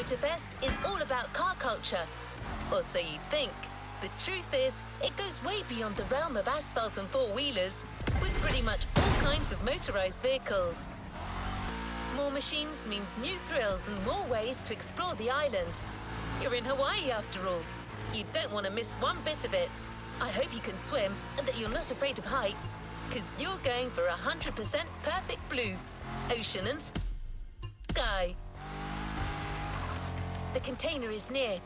Motorfest is all about car culture. Or so you think. The truth is, it goes way beyond the realm of asphalt and four-wheelers, with pretty much all kinds of motorized vehicles. More machines means new thrills and more ways to explore the island. You're in Hawaii after all. You don't want to miss one bit of it. I hope you can swim and that you're not afraid of heights, because you're going for 100% perfect blue, ocean and sky. The container is near.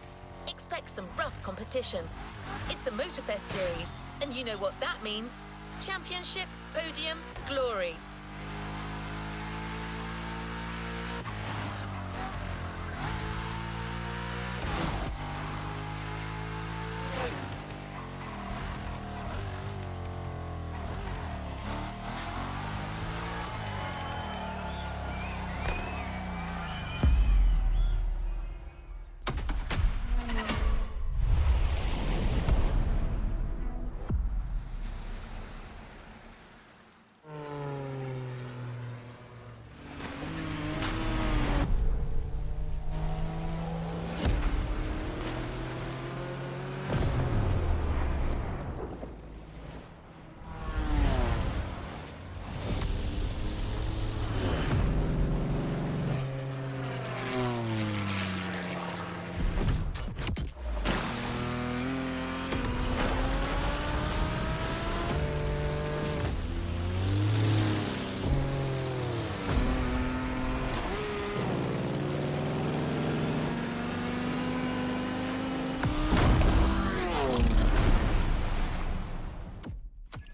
Expect some rough competition. It's a Motorfest series, and you know what that means. Championship, podium, glory.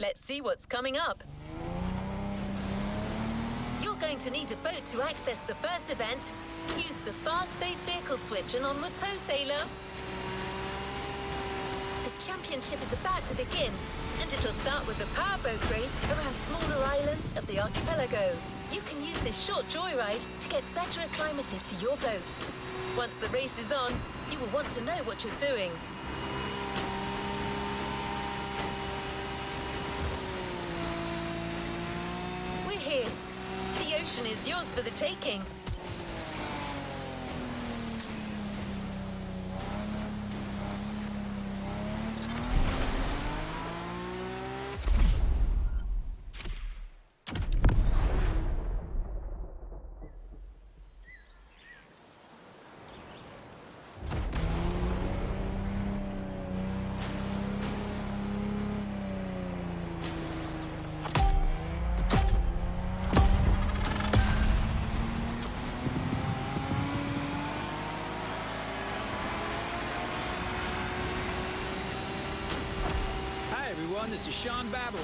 Let's see what's coming up. You're going to need a boat to access the first event. Use the fast fade vehicle switch and on tow, sailor. The championship is about to begin, and it'll start with a powerboat race around smaller islands of the archipelago. You can use this short joyride to get better acclimated to your boat. Once the race is on, you will want to know what you're doing. Here. The ocean is yours for the taking. This is Sean Babbler.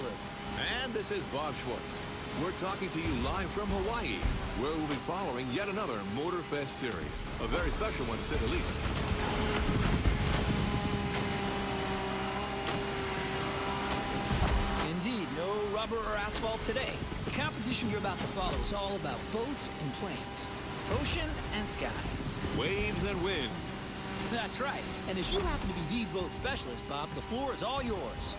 And this is Bob Schwartz. We're talking to you live from Hawaii, where we'll be following yet another Motorfest series. A very special one, to say the least. Indeed, no rubber or asphalt today. The competition you're about to follow is all about boats and planes, ocean and sky. Waves and wind. That's right. And as you happen to be the boat specialist, Bob, the floor is all yours.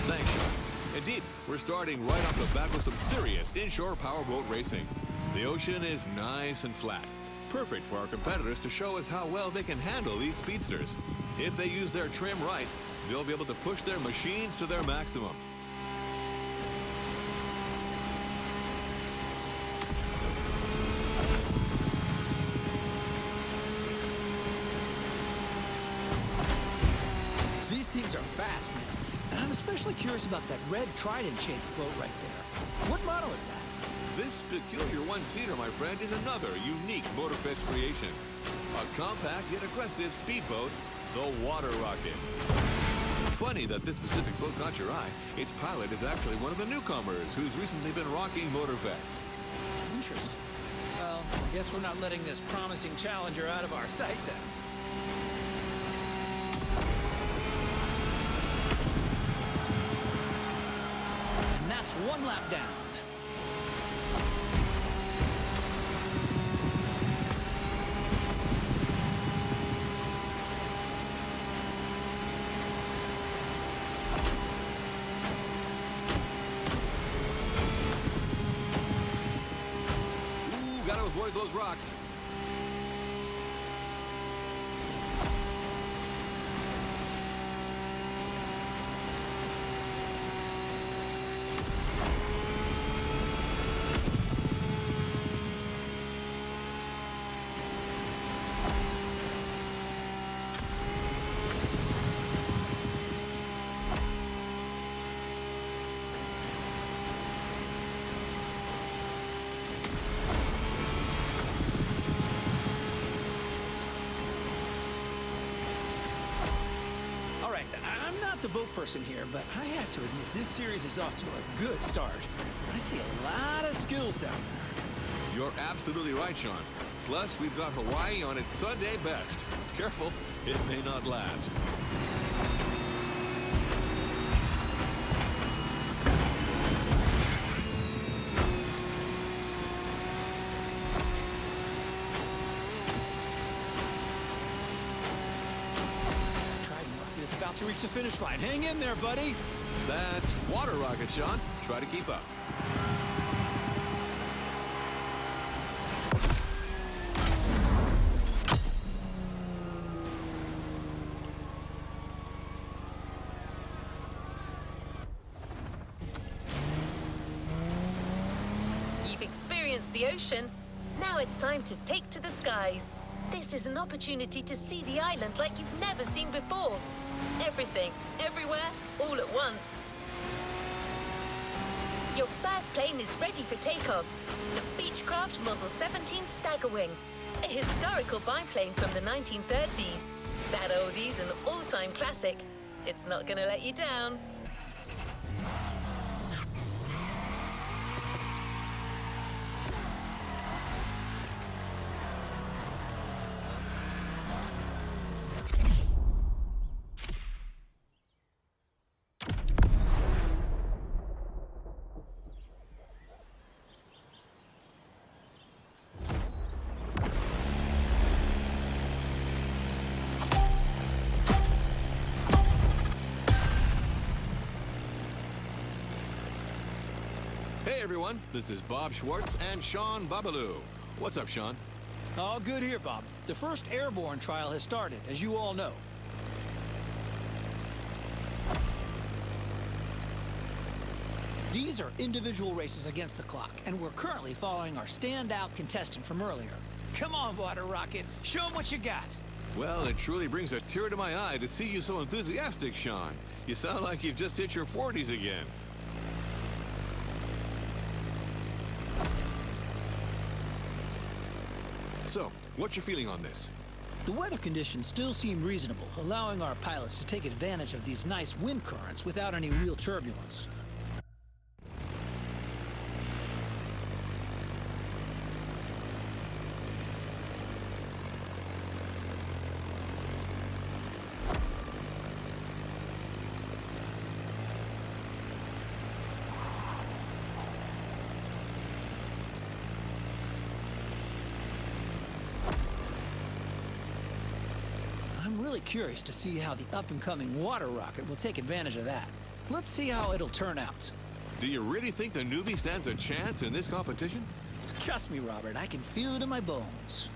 Thanks, Sean. Indeed, we're starting right off the bat with some serious inshore powerboat racing. The ocean is nice and flat. Perfect for our competitors to show us how well they can handle these speedsters. If they use their trim right, they'll be able to push their machines to their maximum. These things are fast, man. And I'm especially curious about that red trident-shaped boat right there. What model is that? This peculiar one-seater, my friend, is another unique Motorfest creation. A compact yet aggressive speedboat, the Water Rocket. Funny that this specific boat caught your eye. Its pilot is actually one of the newcomers who's recently been rocking Motorfest. Interesting. Well, I guess we're not letting this promising challenger out of our sight then. And that's one lap down. avoid those rocks. I'm not the boat person here, but I have to admit this series is off to a good start. I see a lot of skills down there. You're absolutely right, Sean. Plus, we've got Hawaii on its Sunday best. Careful, it may not last. About to reach the finish line. Hang in there, buddy. That's water rocket, Sean. Try to keep up. You've experienced the ocean. Now it's time to take to the skies. This is an opportunity to see the island like you've never seen before. Everything, everywhere, all at once. Your first plane is ready for takeoff. The Beechcraft Model 17 Staggerwing, a historical biplane from the 1930s. That oldie's an all-time classic. It's not gonna let you down. Hey everyone, this is Bob Schwartz and Sean Babaloo. What's up, Sean? All good here, Bob. The first airborne trial has started, as you all know. These are individual races against the clock, and we're currently following our standout contestant from earlier. Come on, Water Rocket, show 'em what you got. Well, it truly brings a tear to my eye to see you so enthusiastic, Sean. You sound like you've just hit your 40s again. So, what's your feeling on this? The weather conditions still seem reasonable, allowing our pilots to take advantage of these nice wind currents without any real turbulence. I'm really curious to see how the up-and-coming water rocket will take advantage of that. Let's see how it'll turn out. Do you really think the newbie stands a chance in this competition? Trust me, Robert, I can feel it in my bones.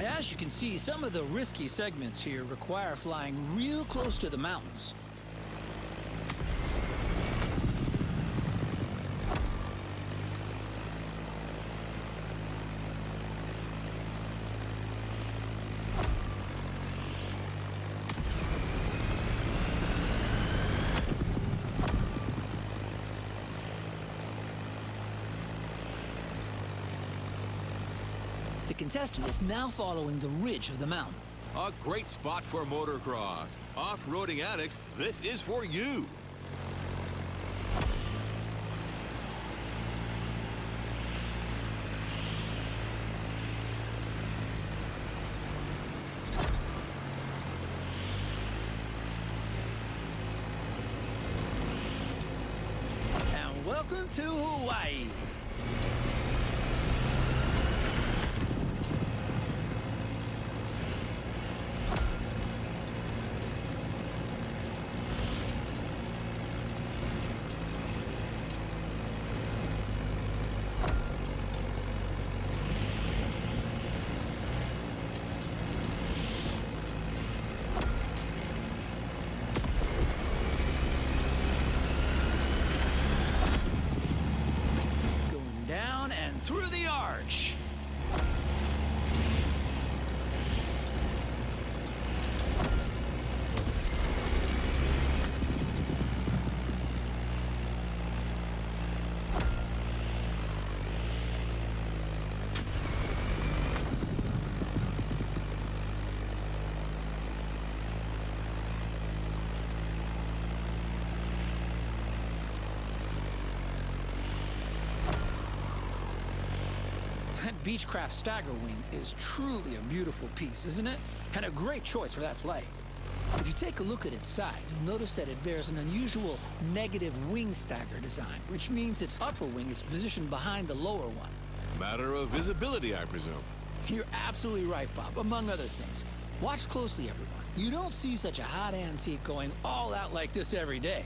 As you can see, some of the risky segments here require flying real close to the mountains. The contestant is now following the ridge of the mountain. A great spot for motocross. Off-roading addicts, this is for you. And welcome to Hawaii. through the arch. That Beechcraft Stagger Wing is truly a beautiful piece, isn't it? And a great choice for that flight. If you take a look at its side, you'll notice that it bears an unusual negative wing stagger design, which means its upper wing is positioned behind the lower one. Matter of visibility, I presume. You're absolutely right, Bob, among other things. Watch closely, everyone. You don't see such a hot antique going all out like this every day.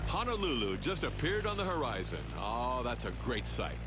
Honolulu just appeared on the horizon. Oh, that's a great sight.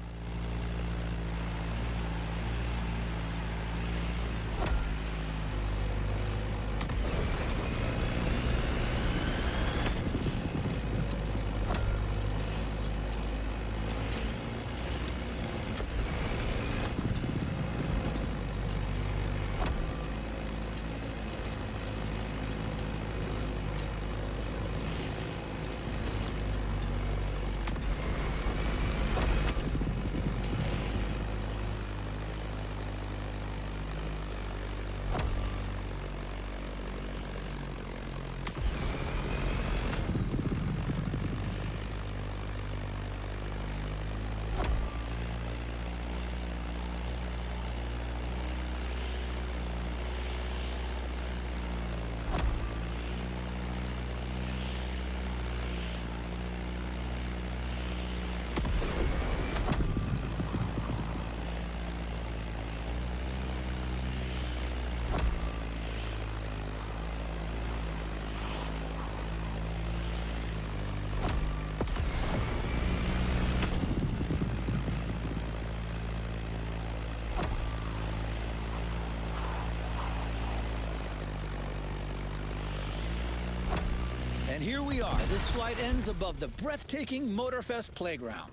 And here we are. This flight ends above the breathtaking Motorfest playground.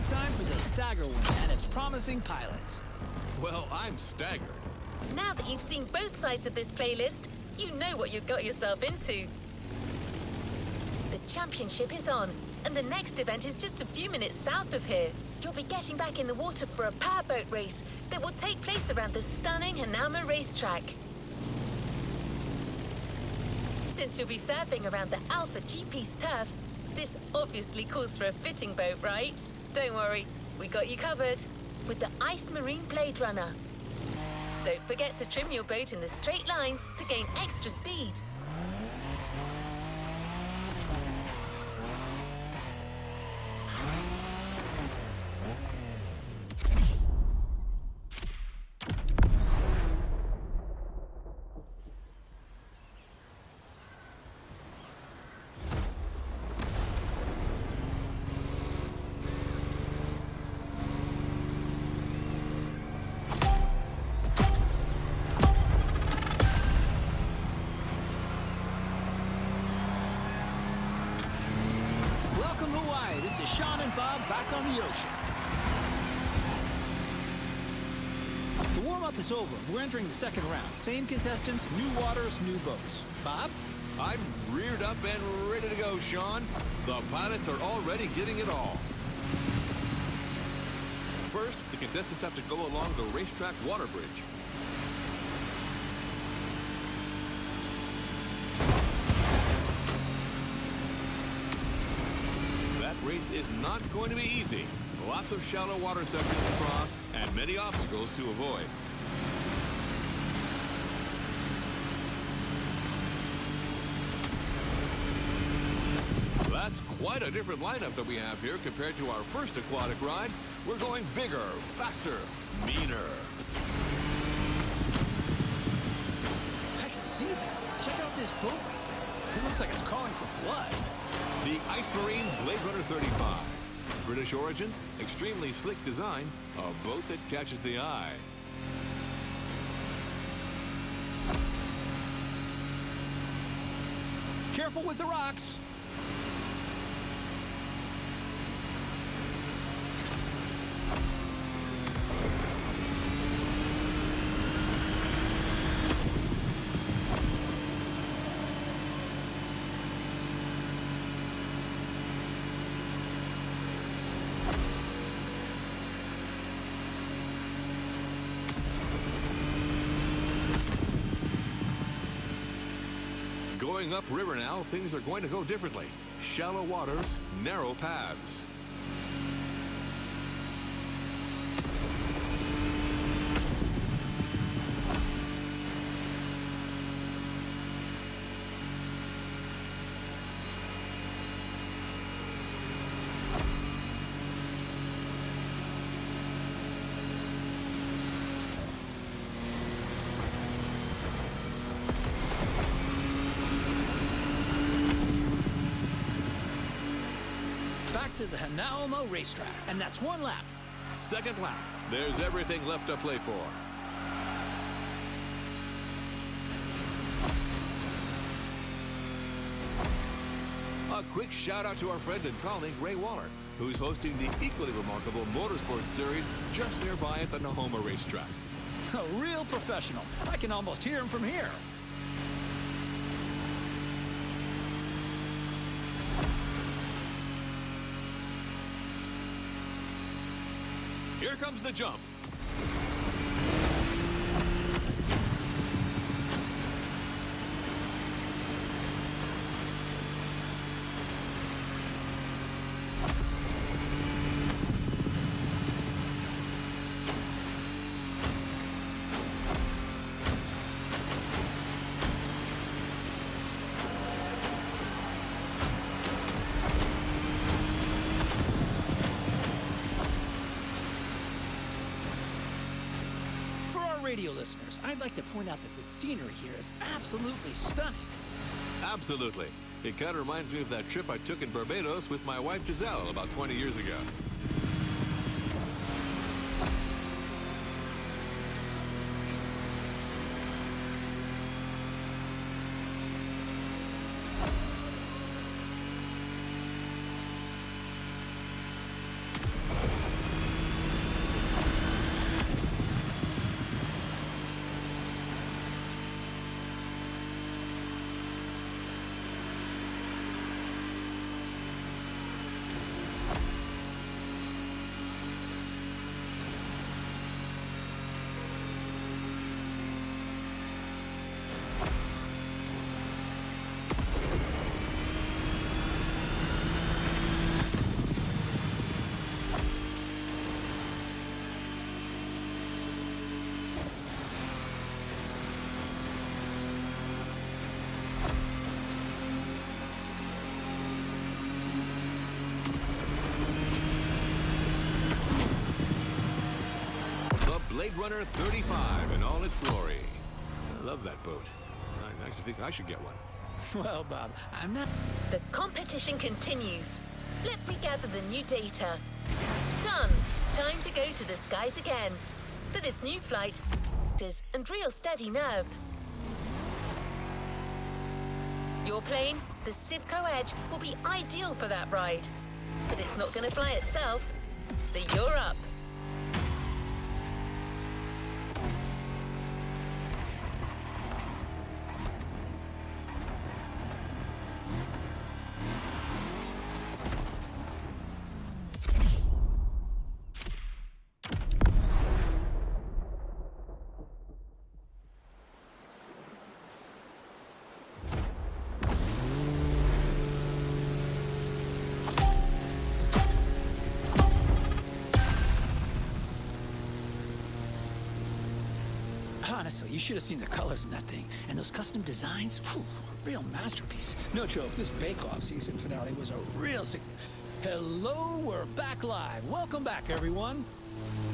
Time for the Stagger Wing and its promising pilots. Well, I'm staggered. Now that you've seen both sides of this playlist, you know what you've got yourself into. The championship is on, and the next event is just a few minutes south of here. You'll be getting back in the water for a powerboat race that will take place around the stunning Hanama racetrack. Since you'll be surfing around the Alpha GP's turf, this obviously calls for a fitting boat, right? Don't worry, we got you covered with the Ice Marine Blade Runner. Don't forget to trim your boat in the straight lines to gain extra speed. This is Sean and Bob back on the ocean. The warm-up is over. We're entering the second round. Same contestants, new waters, new boats. Bob? I'm reared up and ready to go, Sean. The pilots are already giving it all. First, the contestants have to go along the racetrack water bridge. That race is not going to be easy. Lots of shallow water sections to cross and many obstacles to avoid. That's quite a different lineup that we have here compared to our first aquatic ride. We're going bigger, faster, meaner. I can see that. Check out this boat right there. It looks like it's calling for blood. The Ice Marine Blade Runner 35. British origins, extremely slick design, a boat that catches the eye. Careful with the rocks. Going upriver now, things are going to go differently. Shallow waters, narrow paths. Back to the Hanauma racetrack, and that's one lap. Second lap. There's everything left to play for. A quick shout out to our friend and colleague Ray Waller, who's hosting the equally remarkable Motorsports series just nearby at the Nahoma racetrack. A real professional. I can almost hear him from here. Here comes the jump. Radio listeners, I'd like to point out that the scenery here is absolutely stunning. Absolutely. It kind of reminds me of that trip I took in Barbados with my wife Giselle about 20 years ago. Blade Runner 35 in all its glory. I love that boat. I actually think I should get one. Well, Bob, I'm not... The competition continues. Let me gather the new data. Done. Time to go to the skies again. For this new flight, and real steady nerves. Your plane, the Civco Edge, will be ideal for that ride. but it's not going to fly itself. So you're up. Honestly, you should have seen the colors in that thing. And those custom designs, whew, real masterpiece. No joke, this Bake-Off season finale was a real Hello, we're back live. Welcome back, everyone.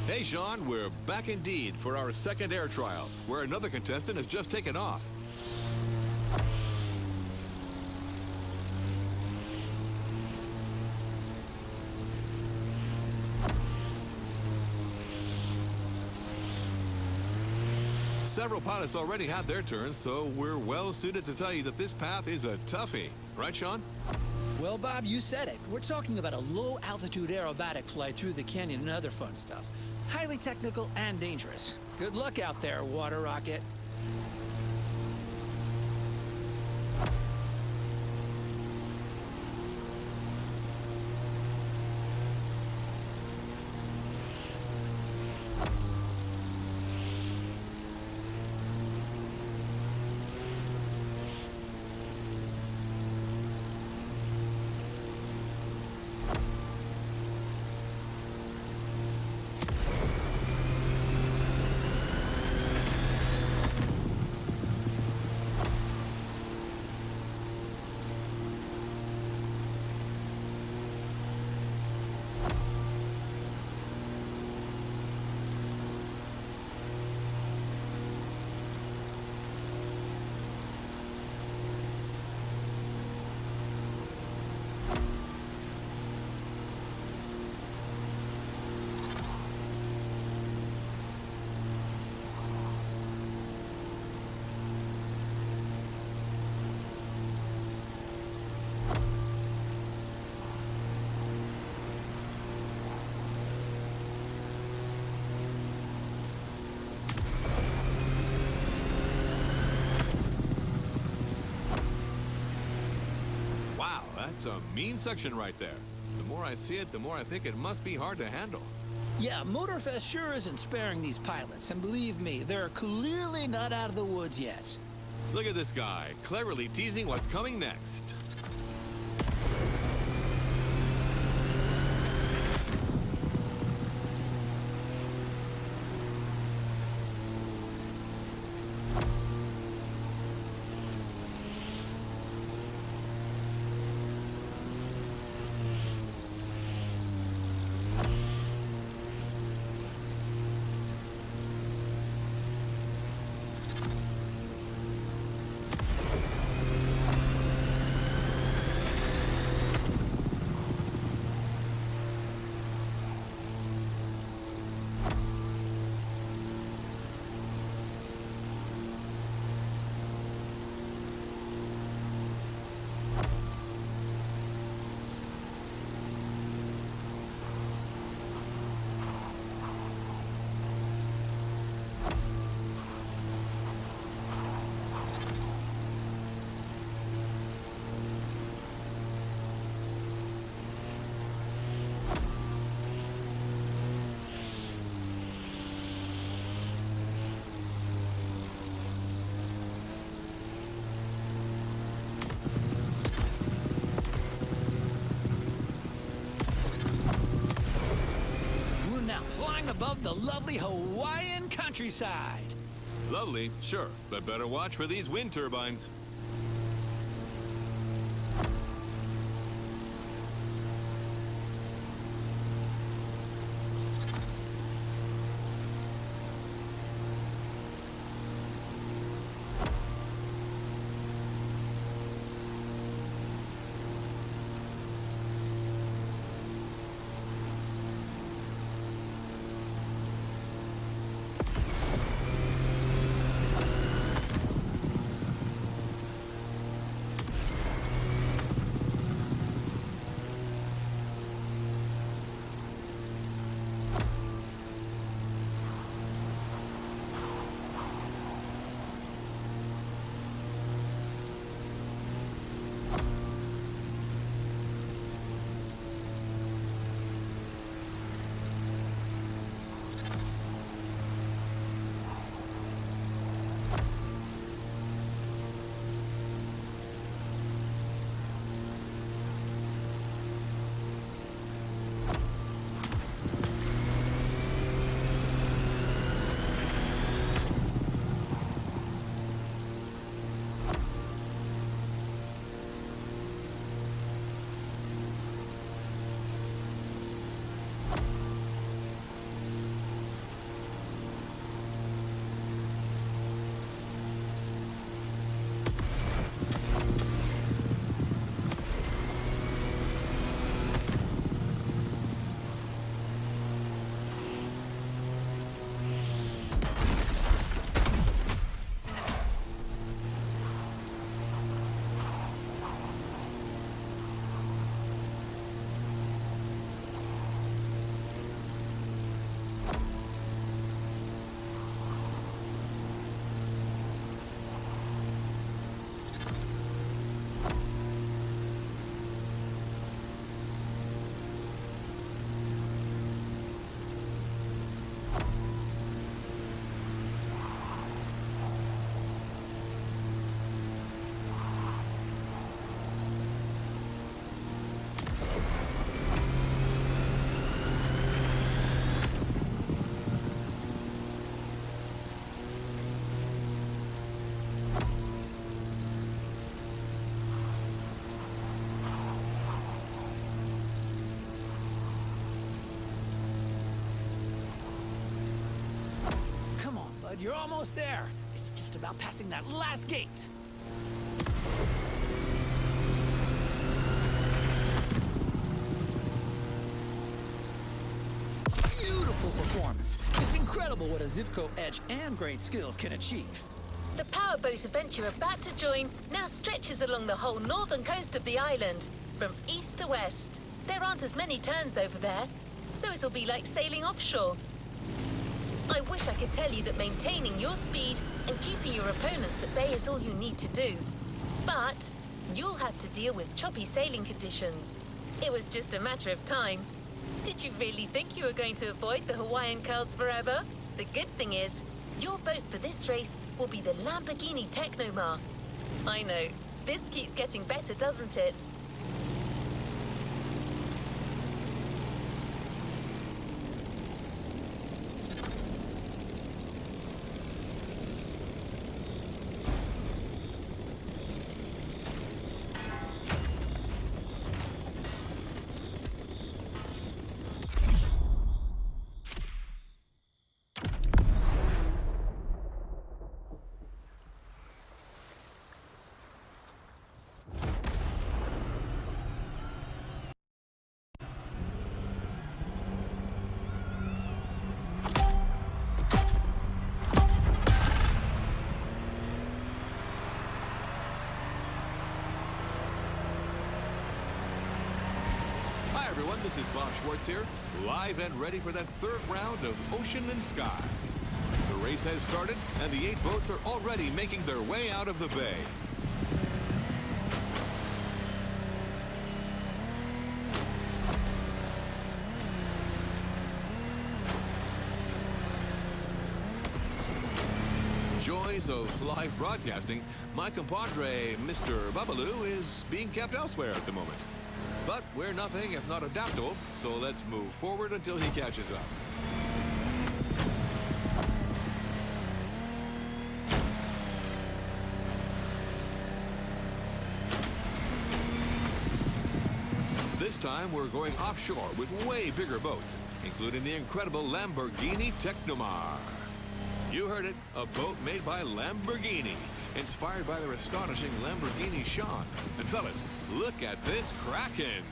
Hey, Sean, we're back indeed for our second air trial, where another contestant has just taken off. Several pilots already had their turns, so we're well suited to tell you that this path is a toughie. Right, Sean? Well, Bob, you said it. We're talking about a low-altitude aerobatic flight through the canyon and other fun stuff. Highly technical and dangerous. Good luck out there, water rocket. That's a mean section right there. The more I see it, the more I think it must be hard to handle. Yeah, Motorfest sure isn't sparing these pilots, and believe me, they're clearly not out of the woods yet. Look at this guy, cleverly teasing what's coming next. Above the lovely Hawaiian countryside. Lovely, sure, but better watch for these wind turbines. You're almost there. It's just about passing that last gate. Beautiful performance. It's incredible what a Zivco edge and great skills can achieve. The powerboat event you're about to join now stretches along the whole northern coast of the island, from east to west. There aren't as many turns over there, so it'll be like sailing offshore. I wish I could tell you that maintaining your speed and keeping your opponents at bay is all you need to do. But you'll have to deal with choppy sailing conditions. It was just a matter of time. Did you really think you were going to avoid the Hawaiian curls forever? The good thing is, your boat for this race will be the Lamborghini Technomar. I know, this keeps getting better, doesn't it? Hi everyone, this is Bob Schwartz here, live and ready for that third round of Ocean and Sky. The race has started, and the 8 boats are already making their way out of the bay. Joys of live broadcasting, my compadre, Mr. Babalu, is being kept elsewhere at the moment. But we're nothing if not adaptable, so let's move forward until he catches up. This time we're going offshore with way bigger boats, including the incredible Lamborghini Technomar. You heard it, a boat made by Lamborghini, inspired by their astonishing Lamborghini Sean. And fellas, look at this Kraken!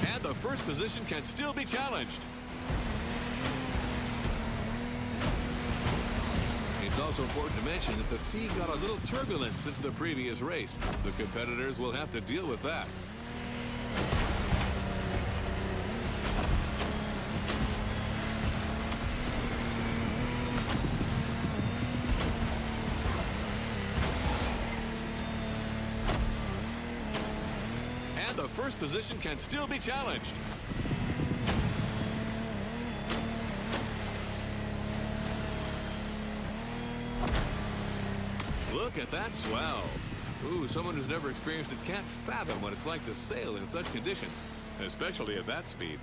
And the first position can still be challenged. It's also important to mention that the sea got a little turbulent since the previous race. The competitors will have to deal with that. And the first position can still be challenged. Look at that swell. Ooh, someone who's never experienced it can't fathom what it's like to sail in such conditions, especially at that speed.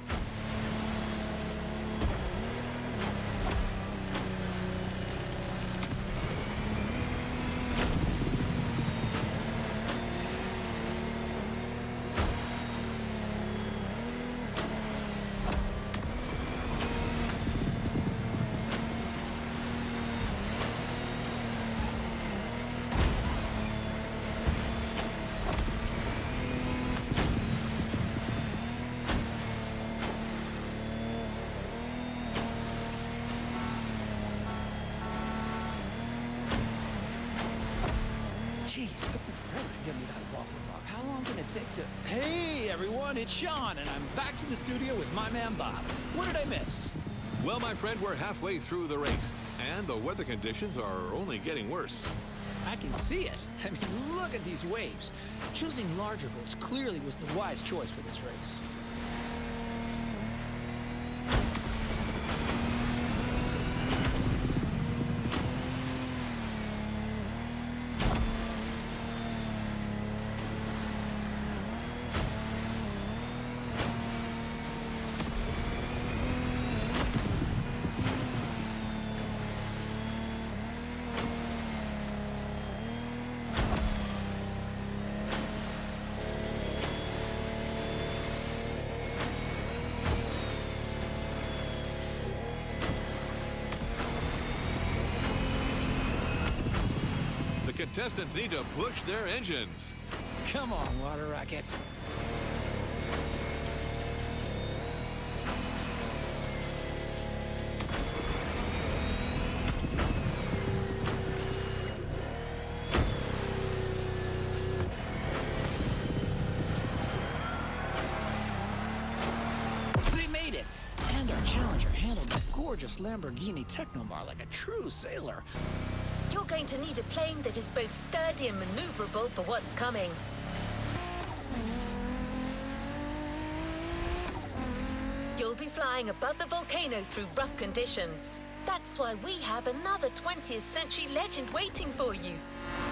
Jeez, took me forever to give me that waffle talk. How long can it take to... Hey, everyone, it's Sean, and I'm back to the studio with my man Bob. What did I miss? Well, my friend, we're halfway through the race, and the weather conditions are only getting worse. I can see it. I mean, look at these waves. Choosing larger boats clearly was the wise choice for this race. contestants need to push their engines. Come on, water rockets. They made it! And our challenger handled that gorgeous Lamborghini Technomar like a true sailor. You're going to need a plane that is both sturdy and maneuverable for what's coming. You'll be flying above the volcano through rough conditions. That's why we have another 20th century legend waiting for you.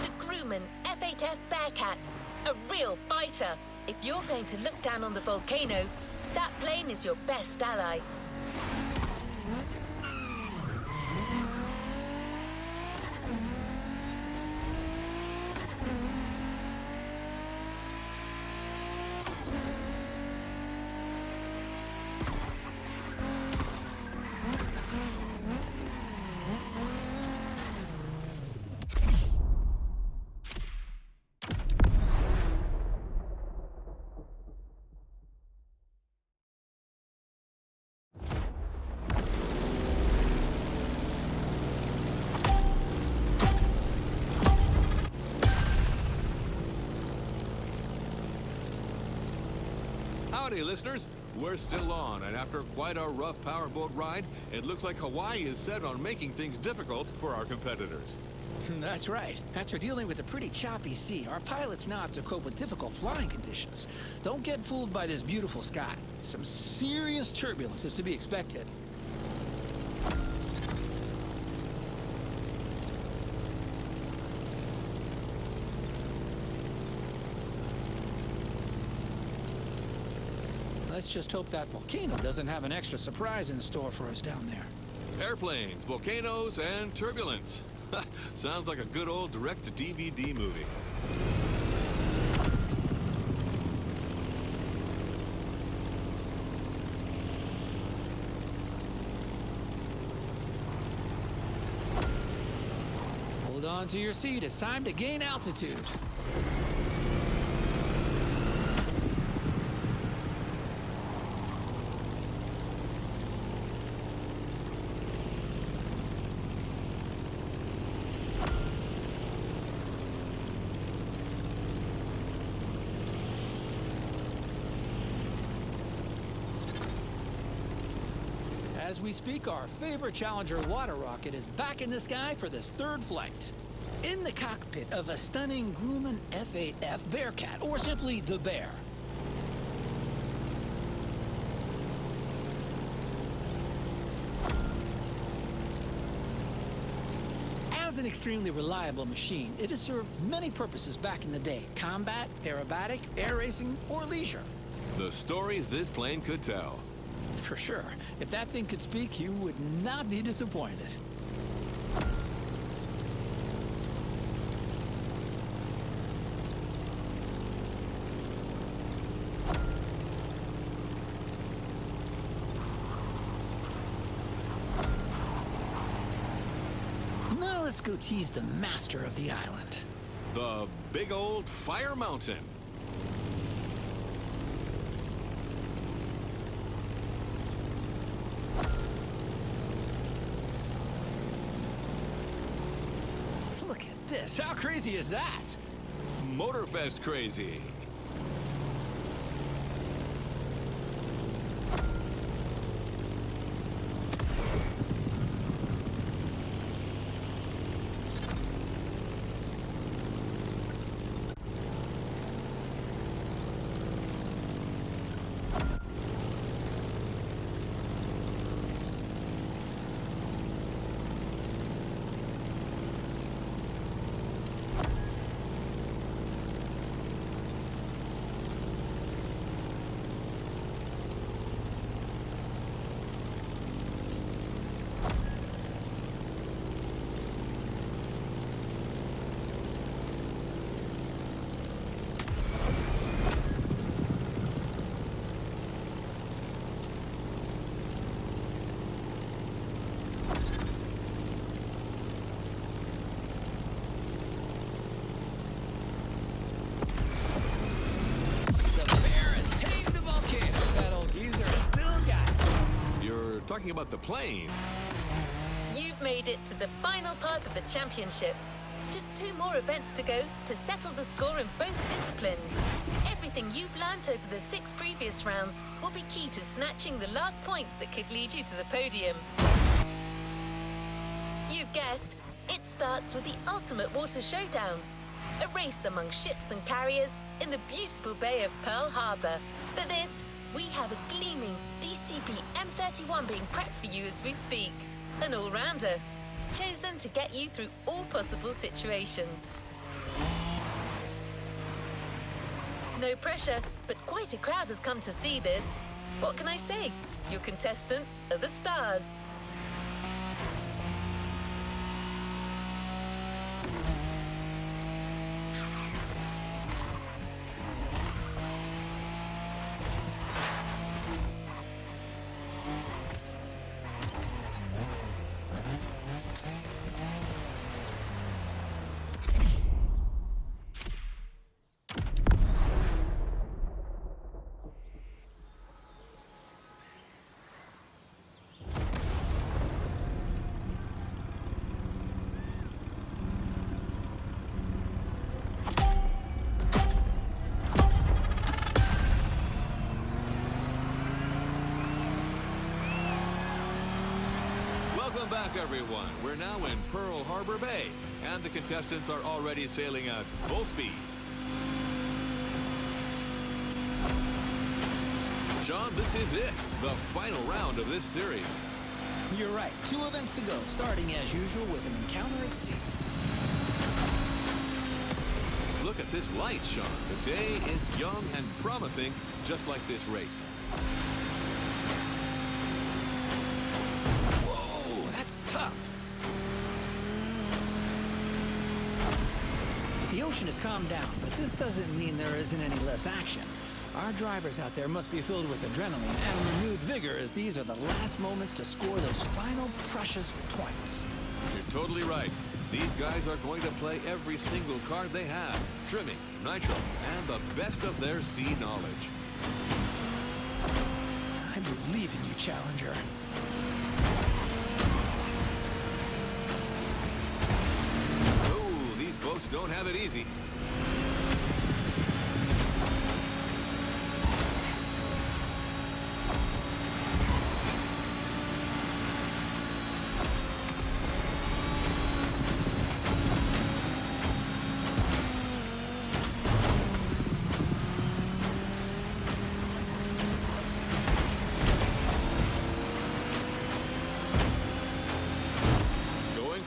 The crewman F8F Bearcat, a real fighter. If you're going to look down on the volcano, that plane is your best ally. Howdy, listeners. We're still on, and after quite a rough powerboat ride, it looks like Hawaii is set on making things difficult for our competitors. That's right. After dealing with a pretty choppy sea, our pilots now have to cope with difficult flying conditions. Don't get fooled by this beautiful sky. Some serious turbulence is to be expected. Let's just hope that volcano doesn't have an extra surprise in store for us down there. Airplanes, volcanoes, and turbulence. Sounds like a good old direct-to-DVD movie. Hold on to your seat. It's time to gain altitude. As we speak, our favorite Challenger water rocket is back in the sky for this third flight. In the cockpit of a stunning Grumman F8F Bearcat, or simply the Bear. As an extremely reliable machine, it has served many purposes back in the day: combat, aerobatic, air racing, or leisure. The stories this plane could tell. For sure. If that thing could speak, you would not be disappointed. Now let's go tease the master of the island. The big old fire mountain. Look at this. How crazy is that? Motorfest crazy. talking about the plane. You've made it to the final part of the championship. Just 2 more events to go to settle the score in both disciplines. Everything you've learnt over the 6 previous rounds will be key to snatching the last points that could lead you to the podium. You've guessed, it starts with the ultimate water showdown. A race among ships and carriers in the beautiful Bay of Pearl Harbor. For this, we have a gleaming DCP M31 being prepped for you as we speak. An all-rounder, chosen to get you through all possible situations. No pressure, but quite a crowd has come to see this. What can I say? Your contestants are the stars. Welcome back, everyone. We're now in Pearl Harbor Bay, and the contestants are already sailing at full speed. Sean, this is it, the final round of this series. You're right. 2 events to go, starting as usual with an encounter at sea. Look at this light, Sean. The day is young and promising, just like this race. That's tough. The ocean has calmed down, but this doesn't mean there isn't any less action. Our drivers out there must be filled with adrenaline and renewed vigor, as these are the last moments to score those final precious points. You're totally right. These guys are going to play every single card they have, trimming, nitro, and the best of their sea knowledge. I believe in you, Challenger. Oh, these boats don't have it easy.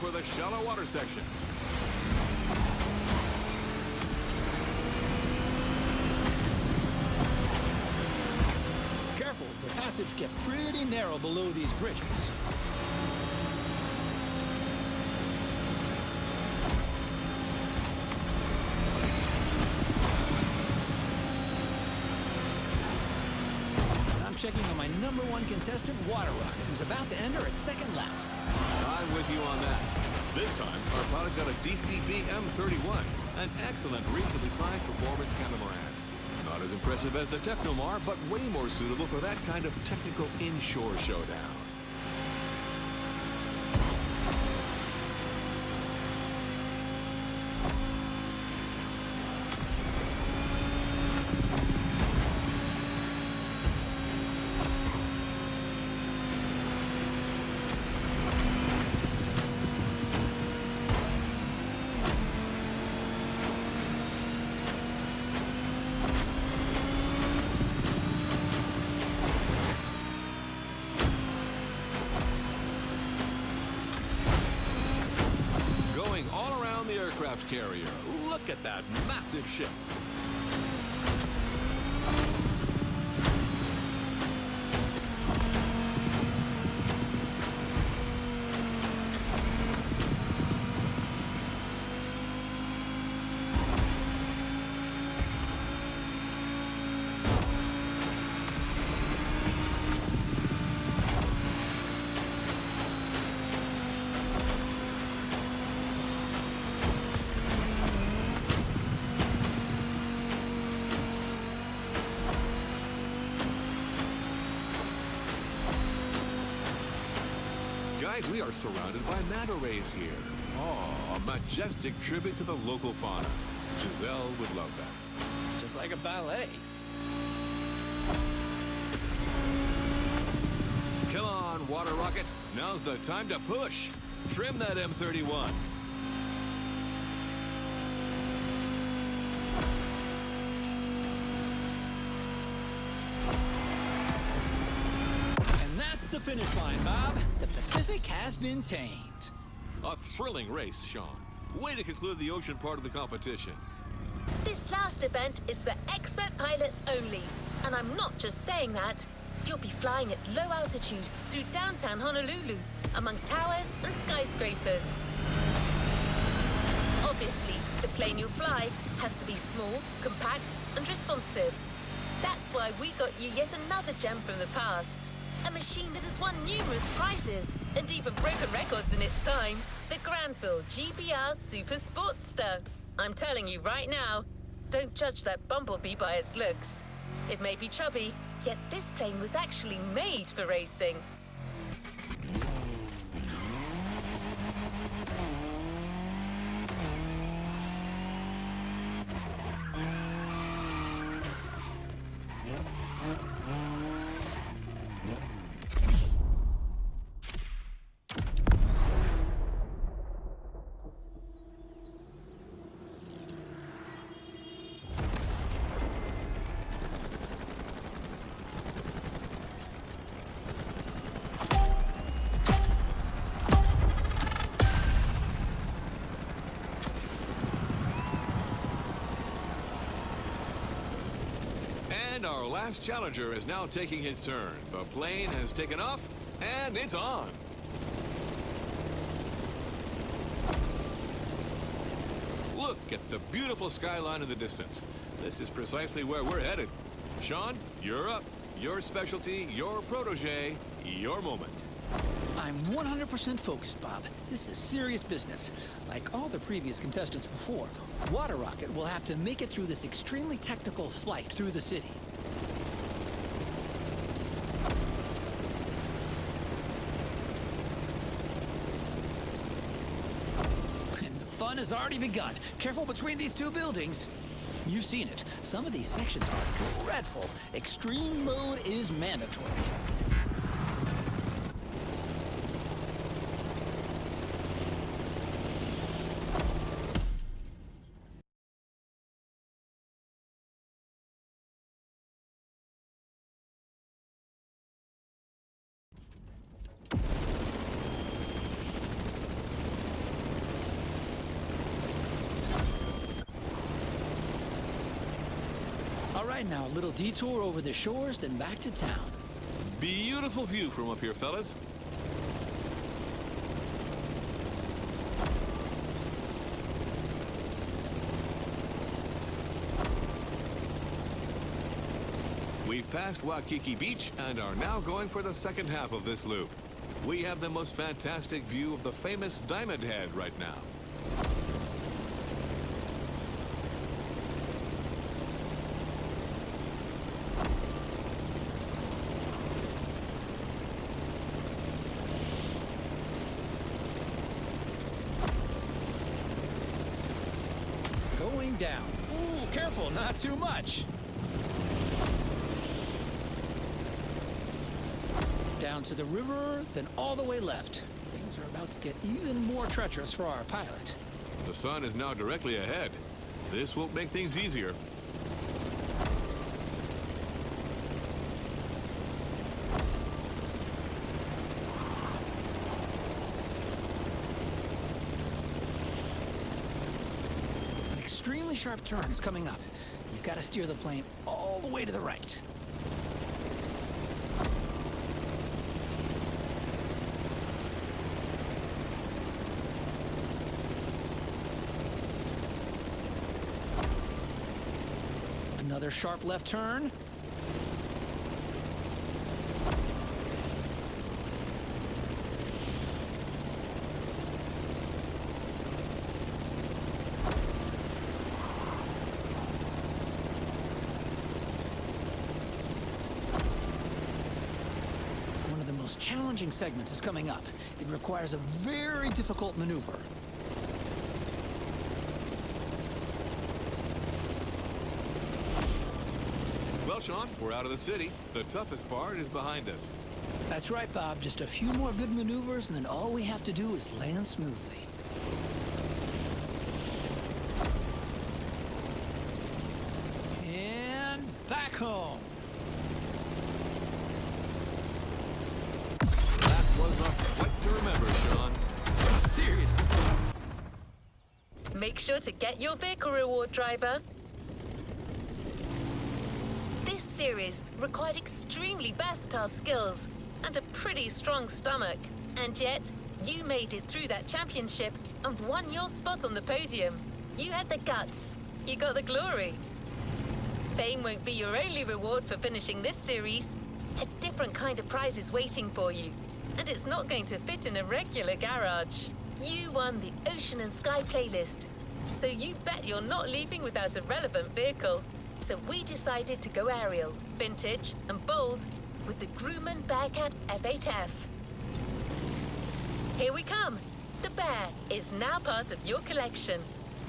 For the shallow water section. Careful, the passage gets pretty narrow below these bridges. I'm checking on my #1 contestant, Water Rocket, who's about to enter its second lap. I'm with you on that. This time, our pilot got a DCB M31, an excellent reasonably sized performance catamaran. Not as impressive as the Technomar, but way more suitable for that kind of technical inshore showdown. Aircraft carrier. Look at that massive ship. Guys, we are surrounded by manta rays here. Oh, a majestic tribute to the local fauna. Giselle would love that. Just like a ballet. Come on, Water Rocket. Now's the time to push. Trim that M31. And that's the finish line, Bob. The Pacific has been tamed. A thrilling race, Sean. Way to conclude the ocean part of the competition. This last event is for expert pilots only. And I'm not just saying that. You'll be flying at low altitude through downtown Honolulu, among towers and skyscrapers. Obviously, the plane you'll fly has to be small, compact, and responsive. That's why we got you yet another gem from the past. A machine that has won numerous prizes and even broken records in its time. The Granville GBR Super Sportster. I'm telling you right now, don't judge that bumblebee by its looks. It may be chubby, yet this plane was actually made for racing. And our last challenger is now taking his turn. The plane has taken off, and it's on. Look at the beautiful skyline in the distance. This is precisely where we're headed. Sean, you're up. Your specialty, your protege, your moment. I'm 100% focused, Bob. This is serious business. Like all the previous contestants before, Water Rocket will have to make it through this extremely technical flight through the city. And the fun has already begun. Careful between these two buildings. You've seen it. Some of these sections are dreadful. Extreme mode is mandatory. All right, now a little detour over the shores, then back to town. Beautiful view from up here, fellas. We've passed Waikiki Beach and are now going for the second half of this loop. We have the most fantastic view of the famous Diamond Head right now. Going down. Ooh, careful, not too much. Down to the river, then all the way left. Things are about to get even more treacherous for our pilot. The sun is now directly ahead. This will make things easier. An extremely sharp turn is coming up. You've got to steer the plane all the way to the right. Another sharp left turn. One of the most most challenging segments is coming up. It requires a very difficult maneuver. Well, Sean, we're out of the city. The toughest part is behind us. That's right, Bob. Just a few more good maneuvers, and then all we have to do is land smoothly. And back home. That was a flight to remember, Sean. Seriously. Make sure to get your vehicle reward, driver. This series required extremely versatile skills and a pretty strong stomach. And yet, you made it through that championship and won your spot on the podium. You had the guts. You got the glory. Fame won't be your only reward for finishing this series. A different kind of prize is waiting for you, and it's not going to fit in a regular garage. You won the Ocean and Sky playlist, so you bet you're not leaving without a relevant vehicle. So we decided to go aerial, vintage, and bold with the Grumman Bearcat F8F. Here we come. The Bear is now part of your collection,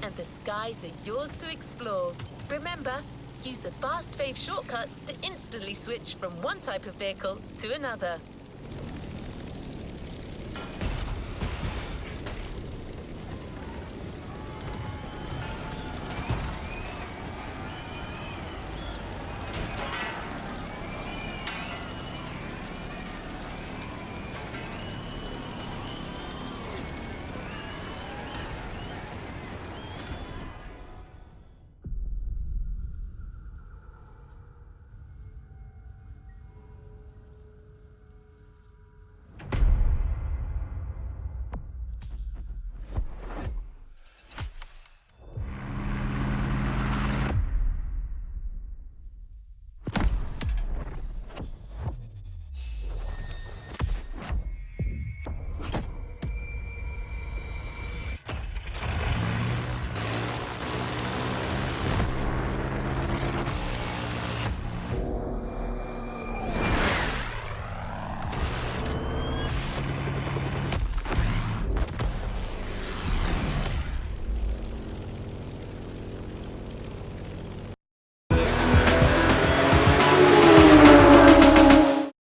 and the skies are yours to explore. Remember, use the fast fave shortcuts to instantly switch from one type of vehicle to another.